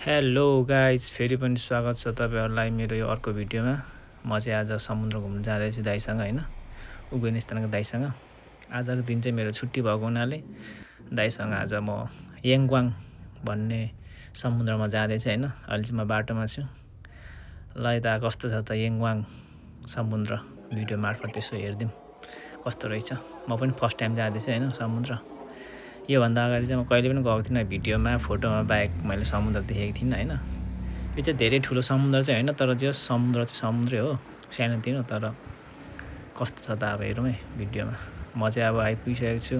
Hello guys, फेरि पनि स्वागत छ तपाईँहरूलाई मेरो यो अर्को भिडियोमा। म चाहिँ आज समुद्र घुम्न जाँदैछु दाइसँग होइन, उगुनिस्तानको दाइसँग। आजको दिन चाहिँ मेरो छुट्टी भएको हुनाले दाइसँग आज म याङवाङ भन्ने समुद्रमा जाँदैछु होइन। अहिले चाहिँ म बाटोमा छु। ल यता कस्तो छ त याङवाङ समुद्र, भिडियो मार्फत यसो हेरिदिउँ कस्तो रहेछ। म पनि फर्स्ट टाइम जाँदैछु होइन समुद्र। योभन्दा अगाडि चाहिँ म कहिले पनि गएको थिइनँ, भिडियोमा फोटोमा बाहेक मैले समुद्र देखेको थिइनँ होइन। यो चाहिँ धेरै ठुलो समुद्र चाहिँ होइन, तर जो समुद्र चाहिँ समुद्रै हो, सानोतिनो। तर कस्तो छ त अब हेरौँ है भिडियोमा। म चाहिँ अब आइपुगिसकेको छु।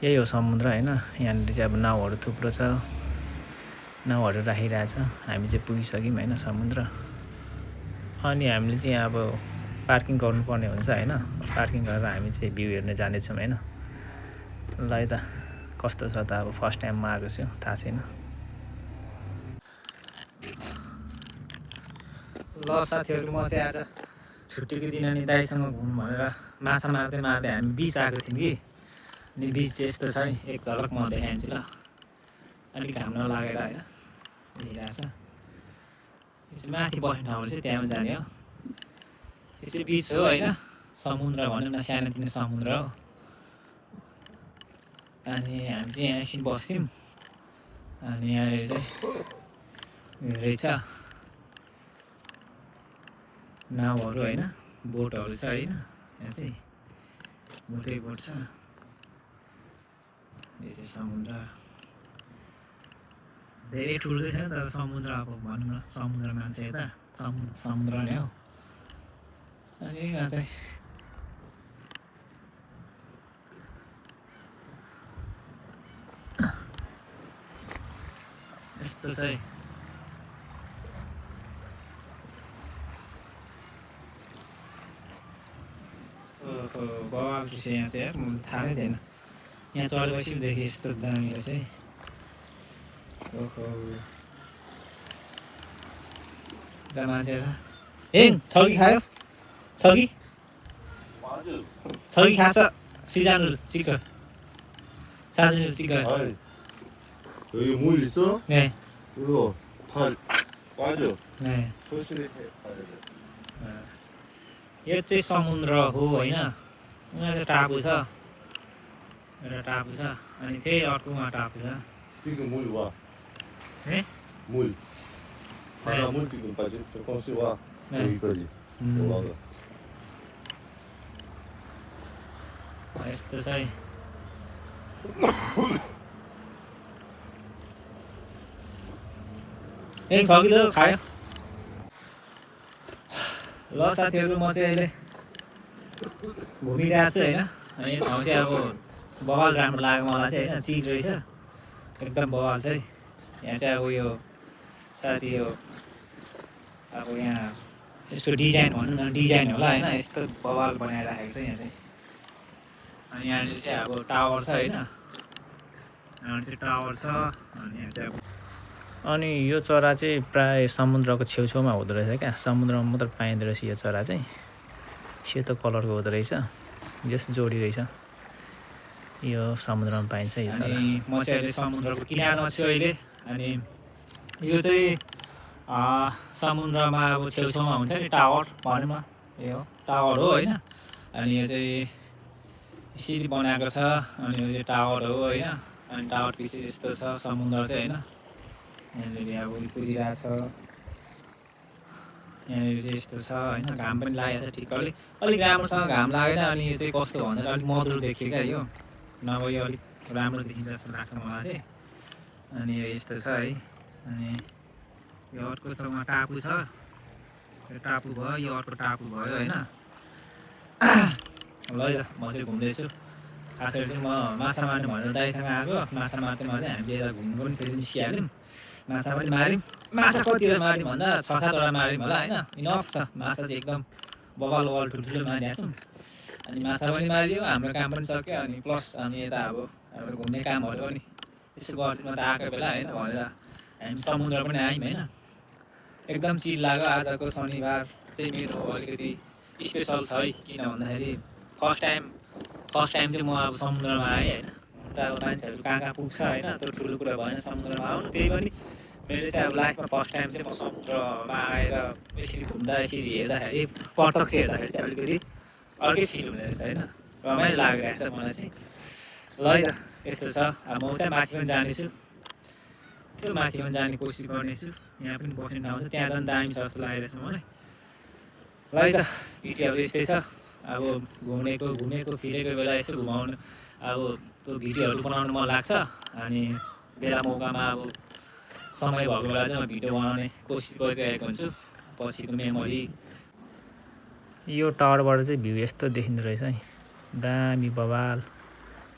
यही हो समुद्र होइन। यहाँनिर चाहिँ अब नाउहरू थुप्रो छ, नाउहरू राखिरहेछ। हामी चाहिँ पुगिसक्यौँ होइन समुद्र। अनि हामीले चाहिँ अब पार्किङ गर्नुपर्ने हुन्छ होइन। पार्किङ गरेर हामी चाहिँ भ्यू हेर्न जानेछौँ होइन। ल यता कस्तो छ त अब फर्स्ट टाइम म आएको छु, थाहा छैन। ल साथीहरू, म चाहिँ आज छुट्टीको दिन अनि दाइसँग घुम्नु भनेर माछा मार्दै मार्दै हामी बिच आएको थियौँ कि। अनि बिच चाहिँ यस्तो छ है, एक झलक म देखाइदिन्छु ल। अलिक घाम नलागेर होइन, हेरिरहेछ। यो चाहिँ माथि बस्ने ठाउँहरू चाहिँ त्यहाँ जाने हो। यो चाहिँ बिच हो होइन, समुद्र भनौँ न, सानोतिनो समुद्र हो। अनि हामी चाहिँ यहाँ एकछिन बस्यौँ। अनि यहाँनिर चाहिँ रहेछ नाउहरू होइन, बोटहरू छ होइन। यहाँ चाहिँ बोटै बोट छ। यो चाहिँ समुद्र धेरै ठुलो चाहिँ छैन, तर समुद्र अब भनौँ न समुद्र मान्छे यता समुद्र नै हो। अनि यहाँ चाहिँ यस्तो चाहिँ बवाल रहेछ यहाँ चाहिँ यार, मलाई थाहा नै थिएन। यहाँ चढेपछि पनि देखेँ यस्तो दामी रहेछ है। ओहो यता मान्छेहरू हेङ छगी खायो, छगी छगी खाछ, 시장을 찍어 사진을 찍어요. 여기 물 있어? 네. 이거 다 빠져. 네. 소실히 빠져. यो चाहिँ समुद्र हो होइन। उहाँ चाहिँ टापु छ, एउटा टापु छ। अनि फेरि अर्को उहाँ टापु छ। 지금 물 와. 네? 물. 네. 바다 물 지금까지 조금씩 와. 네. 여기까지. 올라가. यस्तो चाहिँ एक छगिलो खायो। ल साथीहरू, म चाहिँ अहिले घुमिरहेको छु होइन। अनि यो ठाउँ चाहिँ अब बवाल राम्रो लाग्यो मलाई चाहिँ होइन। चिल रहेछ एकदम बवाल चाहिँ। यहाँ चाहिँ अब यो सायद यो अब यहाँ यसको डिजाइन भनौँ न, डिजाइन होला होइन। यस्तो बवाल बनाइराखेको छ यहाँ चाहिँ। अनि यहाँनिर चाहिँ अब टावर छ होइन, यहाँ चाहिँ टावर छ। अनि यहाँ चाहिँ अनि यो चरा चाहिँ प्राय समुद्रको छेउछाउमा हुँदो रहेछ क्या। समुद्रमा मात्र पाइँदो रहेछ यो चरा चाहिँ। सेतो कलरको हुँदो रहेछ, जस जोडी रहेछ। यो समुद्रमा पाइन्छ यो चरा। अनि म चाहिँ अहिले समुद्रको किनारमा छु अहिले। अनि यो चाहिँ समुद्रमा अब छेउछाउमा हुन्छ नि टावर भनौँ न, यो टावर हो होइन। अनि यो चाहिँ यसरी बनाएको छ। अनि यो चाहिँ टावर हो होइन। अनि टावर पछि यस्तो छ समुद्र चाहिँ होइन। यहाँनिर अब कुदिरहेको छ, यहाँनिर चाहिँ यस्तो छ होइन। घाम पनि लागेको छ ठिक, अलिक राम्रोसँग घाम लागेन। अनि यो चाहिँ कस्तो भन्दा अलिक मधुरो देखियो क्या यो, नभए यो अलिक राम्रो देखिन्छ जस्तो लाग्छ मलाई चाहिँ। अनि यो यस्तो छ है। अनि यो अर्को छ, उहाँ टापु छ, यो टापु भयो, यो अर्को टापु भयो होइन। ल म चाहिँ घुम्दैछु। खास गरी चाहिँ म माछा मार्ने भनेर दाइसँग आएको। माछा मार्दै मार्दै हामीले यता घुम्नु पनि फेरि निस्किहाल्यौँ। माछा पनि माऱ्यौँ। माछा कतिवटा माऱ्यौँ भन्दा 6-7वटा माऱ्यौँ होला होइन। इनफ छ माछा चाहिँ, एकदम बवाल बवाल ठुल्ठुलो मारिरहेको छौँ। अनि माछा पनि मारियो, हाम्रो काम पनि सक्यो। अनि प्लस अनि यता अब हाम्रो घुम्ने कामहरू पनि यसो गर्थ्यौँ त आएको बेला होइन भनेर हामी समुद्र पनि आयौँ होइन। एकदम चिल लाग्यो। आजको शनिबार चाहिँ मेरो अलिकति स्पेसल छ है। किन भन्दाखेरि फर्स्ट टाइम चाहिँ म अब समुद्रमा आएँ होइन। त अब मान्छेहरू कहाँ कहाँ पुग्छ होइन, त्यो ठुलो कुरा भएन समुद्रमा आउनु। त्यही पनि मैले चाहिँ अब लाइफमा फर्स्ट टाइम चाहिँ म समुद्रमा आएर यसरी घुम्दा यसरी हेर्दाखेरि प्रत्यक्ष हेर्दाखेरि चाहिँ अलिकति अर्कै फिल हुने रहेछ होइन, रमाइलो लागिरहेको छ मलाई चाहिँ। ल है त यस्तो छ। अब म उता माथि पनि जानेछु, त्यो माथि पनि जाने कोसिस गर्नेछु। यहाँ पनि बस्ने ठाउँ छ, त्यहाँ झन् दामी छ जस्तो लागिरहेछ मलाई। ल है त भिडियोहरू यस्तै छ। अब घुमेको फिरेको बेला यसो घुमाउनु, अब त्यो भिडियोहरू बनाउनु मन लाग्छ। अनि बेला मौकामा अब समय भएको बेला चाहिँ म भिडियो बनाउने कोसिस गरिरहेको हुन्छु। पछिको मेमोरी। यो टावरबाट चाहिँ भ्यू यस्तो देखिँदो रहेछ है, दामी बवाल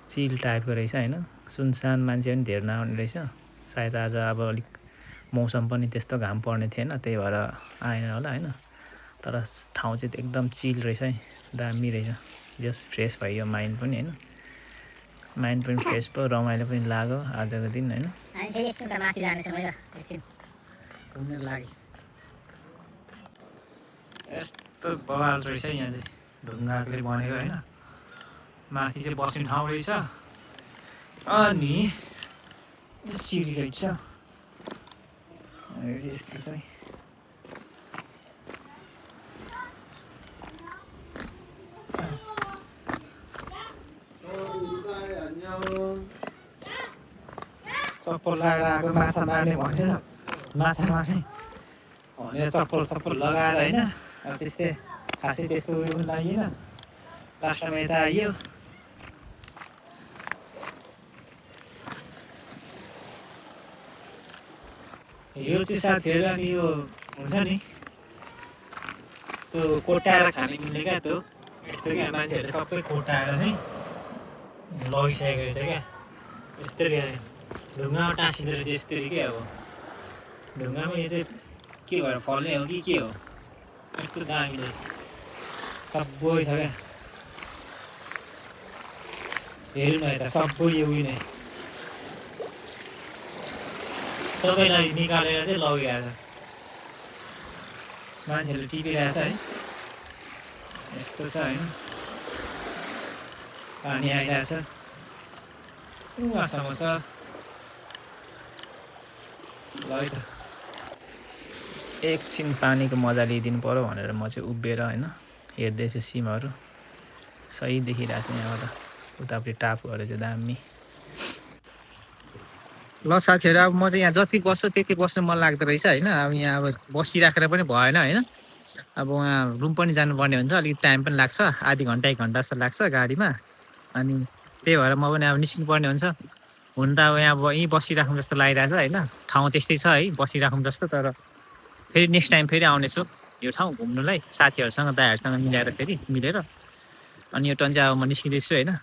चिल टाइपको रहेछ होइन। सुनसान, मान्छे पनि धेर नआउने रहेछ। सायद आज अब अलिक मौसम पनि त्यस्तो घाम पर्ने थिएन, त्यही भएर आएन होला होइन। तर ठाउँ चाहिँ एकदम चिल रहेछ है, दामी रहेछ। जस्ट फ्रेस भयो माइन्ड पनि होइन, माइन्ड पनि फ्रेस भयो, रमाइलो पनि लाग्यो आजको दिन होइन। घुम्न लागि यस्तो बवाल रहेछ यहाँ चाहिँ, ढुङ्गाले बनेको होइन। माथि चाहिँ बस्ने ठाउँ रहेछ, अनि सिडी रहेछ। यस्तो छ है। चप्पल लगाएर आएको माछा मार्ने भनेर, माछा मार्ने भनेर चप्पल लगाएर होइन। अब त्यस्तै खासै त्यस्तो उयो पनि लागेन। लास्टमा यता आइयो। यो चाहिँ साथीहरू यो हुन्छ नि, त्यो कोटाएर खाने मिल्ने क्या, त्यो यस्तो क्या। मान्छेहरूले सबै कोटाएर चाहिँ लगिसकेको रहेछ क्या। यस्तरी ढुङ्गामा टाँसिँदो रहेछ यस्तरी क्या। अब ढुङ्गामा यो चाहिँ के भएर फल्ने हो कि के हो, यस्तो दामीले सबै छ क्या। हेरौँ न यता सबै यो उयो नै सबैलाई निकालेर चाहिँ लगिरहेछ। मान्छेहरूले टिपिरहेछ है, यस्तो छ होइन। पानी आइरहेछ, उहाँसम्म छ। ल है त एकछिन पानीको मजा लिइदिनु पऱ्यो भनेर म चाहिँ उभिएर होइन हेर्दैछु सिमहरू। सही देखिरहेछ यहाँबाट, उतापट्टि टापुहरू चाहिँ दामी। ल साथीहरू, अब म चाहिँ यहाँ जति बस्छु त्यति बस्नु मन लाग्दो रहेछ होइन। अब यहाँ अब बसिराखेर पनि भएन होइन। अब उहाँ रुम पनि जानुपर्ने हुन्छ, अलिक टाइम पनि लाग्छ, आधी घन्टा 1 घन्टा जस्तो लाग्छ गाडीमा। अनि त्यही भएर म पनि अब निस्किनु पर्ने हुन्छ। हुन त अब यहाँ यहीँ बसिराखौँ जस्तो लागिरहेछ होइन। ठाउँ त्यस्तै छ है बसिराखौँ जस्तो, तर फेरि नेक्स्ट टाइम फेरि आउनेछु यो ठाउँ घुम्नुलाई साथीहरूसँग, दाइहरूसँग मिलेर। अनि यो टन चाहिँ अब म निस्किँदैछु होइन।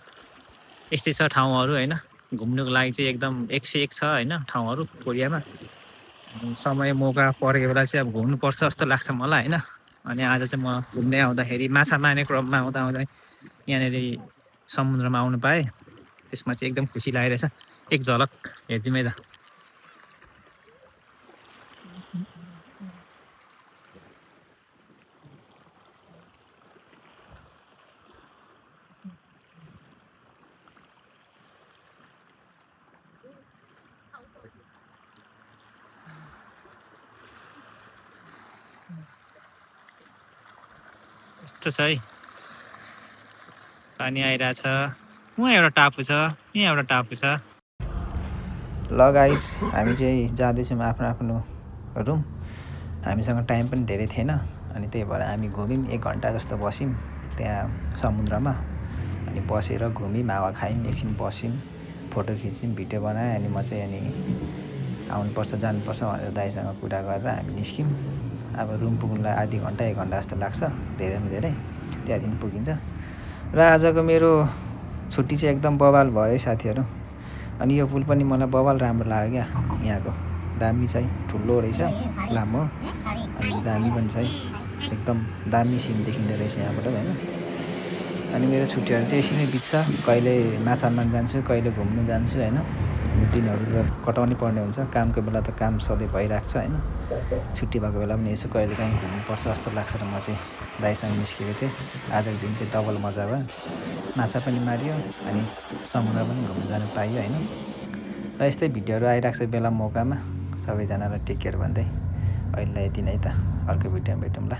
यस्तै छ ठाउँहरू होइन, घुम्नुको लागि चाहिँ एकदम 1 से 1 छ होइन ठाउँहरू कोरियामा। समय मौका परेको बेला चाहिँ अब घुम्नुपर्छ जस्तो लाग्छ मलाई होइन। अनि आज चाहिँ म घुम्दै आउँदाखेरि, माछा मार्ने क्रममा आउँदा यहाँनिर समुद्रमा आउनु पाएँ, त्यसमा चाहिँ एकदम खुसी लागिरहेछ। एक झलक हेरिदिउँ है त। यस्तो छ है, पानी आइरहेछ। उहाँ एउटा टापु छ, यहाँ एउटा टापु छ। ल गाइस, हामी चाहिँ जाँदैछौँ आफ्नो रुम। हामीसँग टाइम पनि धेरै थिएन, अनि त्यही भएर हामी घुम्यौँ। 1 घन्टा जस्तो बस्यौँ त्यहाँ समुद्रमा। अनि बसेर घुम्यौँ, हावा खायौँ, एकछिन बस्यौँ, फोटो खिच्यौँ, भिडियो बनाएँ। अनि म चाहिँ अनि आउनुपर्छ जानुपर्छ भनेर दाइसँग कुरा गरेर हामी निस्क्यौँ। अब रुम पुग्नुलाई आधी घन्टा 1 घन्टा जस्तो लाग्छ, धेरै त्यहाँदेखि पुगिन्छ। र आजको मेरो छुट्टी चाहिँ एकदम बवाल भयो साथीहरू। अनि यो पुल पनि मलाई बवाल राम्रो लाग्यो क्या। यहाँको दामी छ, ठुलो रहेछ, लामो, अनि दामी पनि छ, एकदम दामी सिन देखिँदो रहेछ यहाँबाट होइन। अनि मेरो छुट्टीहरू चाहिँ यसरी नै बित्छ। कहिले माछा मार्न जान्छु, कहिले घुम्नु जान्छु होइन। दिनहरू त कटाउनै पर्ने हुन्छ, कामको बेला त काम सधैँ भइरहेको छ होइन। छुट्टी भएको बेला पनि यसो कहिले काहीँ घुम्नुपर्छ जस्तो लाग्छ र म चाहिँ दाइसँग निस्केको थिएँ। आजको दिन चाहिँ डबल मजा भयो, माछा पनि मारियो अनि समुद्र पनि घुम्न जानु पाइयो होइन। र यस्तै भिडियोहरू आइरहेको छ बेला मौकामा। सबैजनालाई टेक केयर भन्दै अहिलेलाई यति नै त। अर्को भिडियोमा भेटौँला।